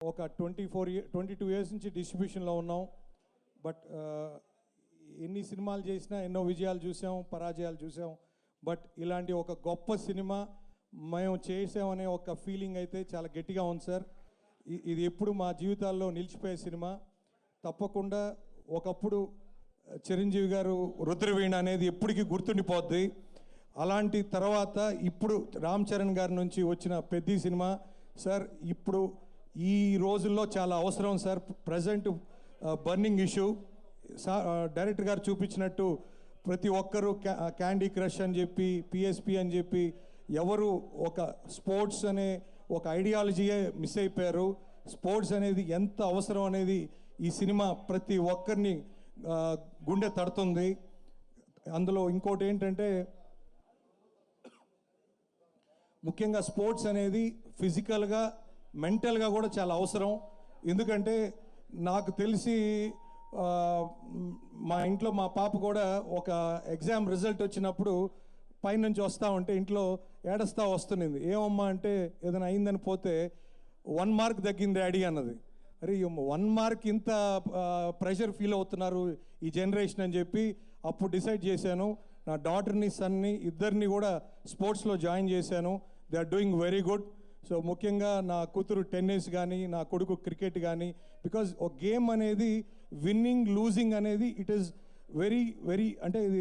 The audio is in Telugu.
ఒక 22 ఇయర్స్ నుంచి డిస్ట్రిబ్యూషన్లో ఉన్నాం. బట్ ఎన్ని సినిమాలు చేసినా ఎన్నో విజయాలు చూసాం, పరాజయాలు చూసాం. బట్ ఇలాంటి ఒక గొప్ప సినిమా మేము చేసామనే ఒక ఫీలింగ్ అయితే చాలా గట్టిగా ఉంది సార్. ఇది ఎప్పుడు మా జీవితాల్లో నిలిచిపోయే సినిమా. తప్పకుండా ఒకప్పుడు చిరంజీవి గారు రుద్రవీణ అనేది ఎప్పటికీ గుర్తుండిపోద్ది. అలాంటి తర్వాత ఇప్పుడు రామ్ చరణ్ గారి నుంచి వచ్చిన పెద్ద సినిమా సార్ ఇప్పుడు ఈ రోజుల్లో చాలా అవసరం sir. Present burning issue director గారు చూపించినట్టు ప్రతి ఒక్కరూ క్యాండీ క్రష్ అని చెప్పి, పిఎస్పి అని చెప్పి ఎవరు ఒక స్పోర్ట్స్ అనే ఒక ఐడియాలజీయే మిస్ అయిపోయారు. స్పోర్ట్స్ అనేది ఎంత అవసరం అనేది ఈ సినిమా ప్రతి ఒక్కరిని గుండె తడుతుంది. అందులో ఇంకోటి ఏంటంటే ముఖ్యంగా స్పోర్ట్స్ అనేది ఫిజికల్గా మెంటల్గా కూడా చాలా అవసరం. ఎందుకంటే నాకు తెలిసి మా ఇంట్లో మా పాప కూడా ఒక ఎగ్జామ్ రిజల్ట్ వచ్చినప్పుడు పైనుంచి వస్తూ ఉంటే ఇంట్లో ఏడుస్తూ వస్తున్నది. ఏమమ్మా అంటే ఏదైనా అయిందని పోతే 1 మార్క్ తగ్గింది డాడీ అన్నది. అరే 1 మార్క్ ఇంత ప్రెషర్ ఫీల్ అవుతున్నారు ఈ జనరేషన్ అని చెప్పి అప్పుడు డిసైడ్ చేశాను. నా డాటర్ని సన్ని ఇద్దరిని కూడా స్పోర్ట్స్లో జాయిన్ చేశాను. They are doing very good. So ముఖ్యంగా నా కూతురు టెన్నిస్ కానీ, నా కొడుకు క్రికెట్ కానీ, బికాజ్ ఒక గేమ్ అనేది విన్నింగ్ లూజింగ్ అనేది ఇట్ ఈస్ వెరీ అంటే ఇది